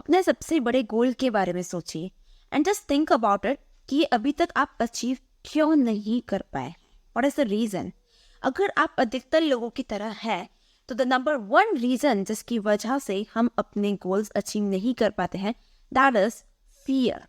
अपने सबसे बड़े गोल के बारे में सोचिए and just think about it कि ये अभी तक आप अचीव क्यों नहीं कर पाए, व्हाट इज द रीजन। अगर आप अधिकतर लोगों की तरह है तो द नंबर वन रीजन जिसकी वजह से हम अपने गोल्स अचीव नहीं कर पाते हैं, दैट इज फियर।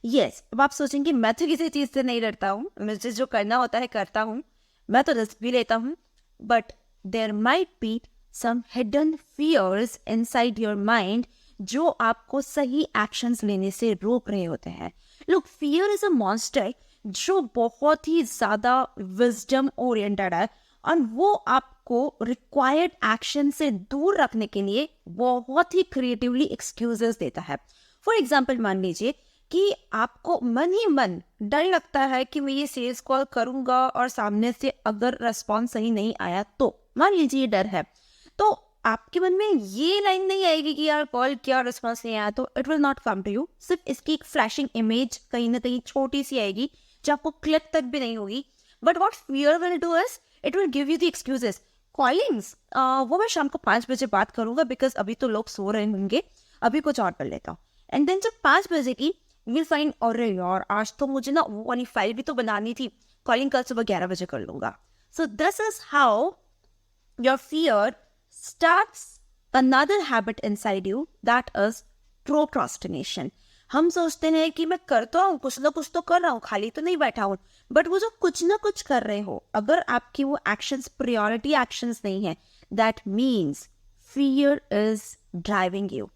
यस, अब आप सोचेंगे मैं तो किसी चीज से नहीं डरता हूँ, मुझे जो करना होता है करता हूँ, मैं तो रिस्क भी लेता हूँ, but there might be some hidden fears inside your mind जो आपको सही एक्शंस लेने से रोक रहे होते हैं। Look, fear is a monster जो बहुत ही ज्यादा विजडम ओरिएंटेड है और वो आपको रिक्वायर्ड एक्शन से दूर रखने के लिए बहुत ही क्रिएटिवली एक्सक्यूजेस देता है। फॉर एग्जाम्पल, मान लीजिए कि आपको मन ही मन डर लगता है कि मैं ये सेल्स कॉल करूंगा और सामने से अगर रिस्पॉन्स सही नहीं आया तो, मान लीजिए ये डर है, तो आपके मन में ये लाइन नहीं आएगी कि यार कॉल किया रिस्पॉन्स नहीं आया, तो it will not come to you. सिर्फ इसकी एक फ्लैशिंग इमेज कहीं ना कहीं छोटी सी आएगी जो आपको क्लिक तक भी नहीं होगी। But what fear will do is it will give you the excuses. कॉलिंग्स वो मैं शाम को 5 बजे बात करूंगा बिकॉज अभी तो लोग सो रहे होंगे, अभी कुछ और कर लेता हूँ। एंड देन जब 5 बजे की विल फाइंड, अरे यार आज तो मुझे ना वो वाली फाइल भी तो बनानी थी, कॉलिंग कल सुबह 11 बजे कर लूंगा। So this is how your fear starts another habit inside you, that is procrastination. हम सोचते हैं कि मैं करता हूँ, कुछ ना कुछ तो कर रहा हूँ, खाली तो नहीं बैठा हूँ, बट वो जो कुछ ना कुछ कर रहे हो, अगर आपकी वो एक्शंस प्रायोरिटी एक्शंस नहीं है, that means fear is driving you.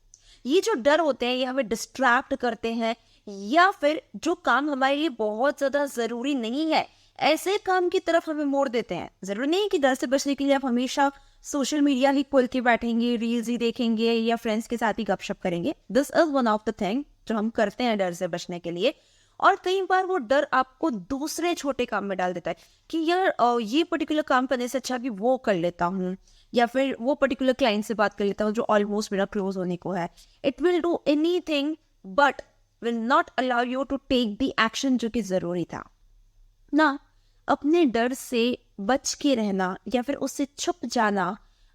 ये जो डर होते हैं ये हमें डिस्ट्रैक्ट करते हैं, या फिर जो काम हमारे लिए बहुत ज्यादा जरूरी नहीं है ऐसे काम की तरफ हमें मोड़ देते हैं। जरूरी नहीं कि डर से बचने के लिए आप हमेशा सोशल मीडिया ही खोल के बैठेंगे, रील्स ही देखेंगे या फ्रेंड्स के साथ ही गपशप करेंगे। This is one of the thing जो हम करते हैं डर से बचने के लिए। और कई बार वो डर आपको दूसरे छोटे काम में डाल देता है कि यार ये पर्टिकुलर काम करने से अच्छा कि वो कर लेता हूँ, या फिर वो पर्टिकुलर क्लाइंट से बात कर लेता हूँ जो ऑलमोस्ट मेरा क्लोज होने को है। It will do anything but will not allow you to take the action जो कि जरूरी था ना। अपने डर से बच के रहना या फिर उससे छुप जाना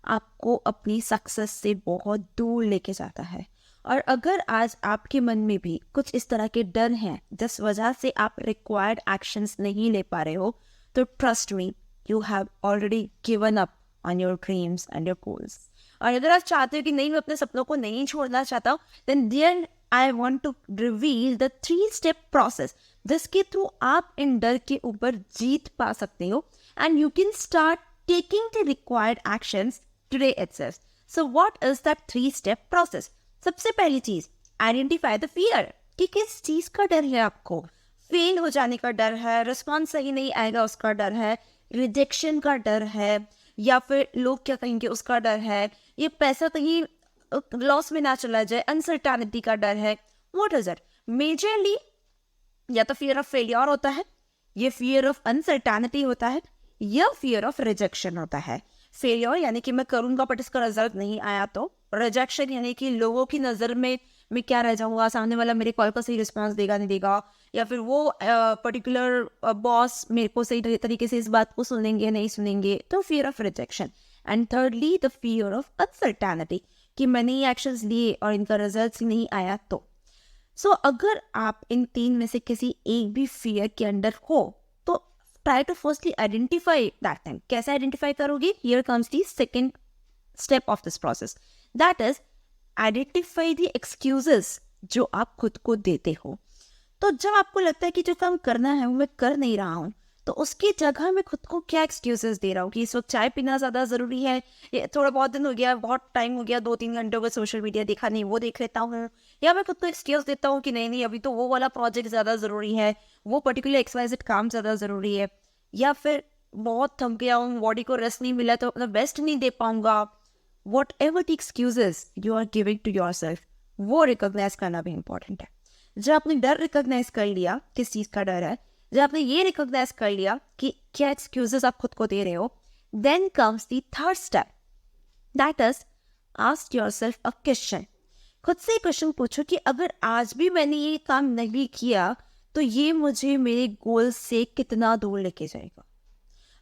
आपको अपनी सक्सेस से बहुत दूर लेके जाता है। और अगर आज आपके मन में भी कुछ इस तरह के डर हैं जिस वजह से आप रिक्वायर्ड एक्शंस नहीं ले पा रहे हो, तो trust me, you have already given up on your dreams and your goals. और अगर आप चाहते हो कि नहीं मैं अपने सपनों को नहीं छोड़ना चाहता हूँ, then there I want to reveal the 3 step process जिसके थ्रू आप इन डर के ऊपर जीत पा सकते हो and you can start taking the required actions today itself. So what is that 3 step process? सबसे पहली चीज, आइडेंटिफाई द फियर कि किस चीज का डर है आपको। फेल हो जाने का डर है, रिस्पॉन्स सही नहीं आएगा उसका डर है, रिजेक्शन का डर है, या फिर लोग क्या कहेंगे उसका डर है, ये पैसा कहीं लॉस में ना चला जाए, अनसर्टेनिटी का डर है। What is it? मेजरली या तो फियर ऑफ फेलियर होता है, ये फियर ऑफ अनसर्टेनिटी होता है, या फियर ऑफ रिजेक्शन होता है। फेलियर यानी कि मैं करूंगा बट इसका रिजल्ट नहीं आया तो, रिजेक्शन यानी कि लोगों की नज़र में मैं क्या रह जाऊंगा, सामने वाला मेरे कॉल का सही रिस्पॉन्स देगा नहीं देगा, या फिर वो पर्टिकुलर बॉस मेरे को सही तरीके से इस बात को सुनेंगे नहीं सुनेंगे, तो fear of rejection. And thirdly the fear of uncertainty कि मैंने ये एक्शंस लिए और इनका रिजल्ट नहीं आया तो। सो अगर आप इन 3 में से किसी एक भी फियर के अंडर हो तो try to firstly identify that thing. कैसे आइडेंटिफाई करोगे? Here comes the second step of this process, that is identify the excuses जो आप खुद को देते हो। तो जब आपको लगता है कि जो काम करना है वो मैं कर नहीं रहा हूँ, तो उसकी जगह मैं खुद को क्या एक्सक्यूजेस दे रहा हूँ कि इस वक्त चाय पीना ज़्यादा ज़रूरी है, ये थोड़ा बहुत दिन हो गया, बहुत टाइम हो गया, 2-3 घंटे हो गए सोशल मीडिया देखा नहीं, वो देख लेता हूँ। या मैं खुद को एक्सक्यूज देता हूँ कि नहीं नहीं अभी तो वो वाला प्रोजेक्ट ज़्यादा ज़रूरी है, वो पर्टिकुलर XYZ काम ज़्यादा ज़रूरी है, या फिर बहुत थक गया हूँ, बॉडी को रेस्ट नहीं मिला तो अपना बेस्ट नहीं दे पाऊंगा। Whatever the excuses you are giving to yourself, वो रिकॉग्नाइज करना भी इंपॉर्टेंट है। जब आपने डर रिकॉग्नाइज कर लिया किस चीज़ का डर है, जब आपने ये रिकॉग्नाइज कर लिया कि क्या एक्सक्यूजेस आप खुद को दे रहे हो, then comes the third step, that is ask yourself a question. खुद से क्वेश्चन पूछो कि अगर आज भी मैंने ये काम नहीं किया तो ये मुझे मेरे गोल से कितना दूर लेके जाएगा।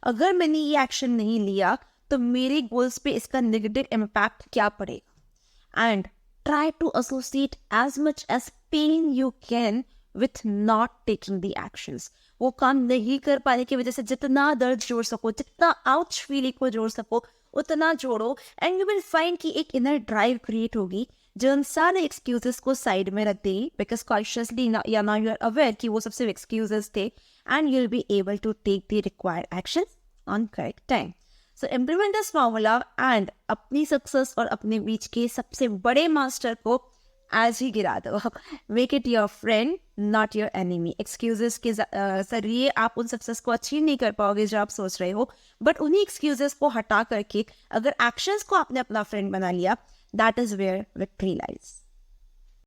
अगर मैंने ये एक्शन नहीं लिया तो मेरे गोल्स पे इसका नेगेटिव इम्पैक्ट क्या पड़ेगा। And try to associate as much as pain you can with not taking the actions. वो काम नहीं कर पाने की वजह से जितना दर्द जोड़ सको, जितना आउच फीलिंग को जोड़ सको, उतना जोड़ो, एंड यू विल फाइंड कि एक इनर ड्राइव क्रिएट होगी जो उन सारे एक्सक्यूजेस को साइड में रख देगी, बिकॉज कॉन्शियसली या ना यू आर अवेयर कि वो सब सिर्फ एक्सक्यूजेस थे, and you will be able to take the required action on correct time. So implement this formula and अपनी सक्सेस और अपने बीच के सबसे बड़े मास्टर को आज ही गिरा दो. Make it your friend, not your enemy. Excuses के जरिए आप उन सक्सेस को अचीव नहीं कर पाओगे जो आप सोच रहे हो, बट उन्हीं एक्सक्यूजेस को हटा करके अगर एक्शंस को आपने अपना फ्रेंड बना लिया, that is where victory lies.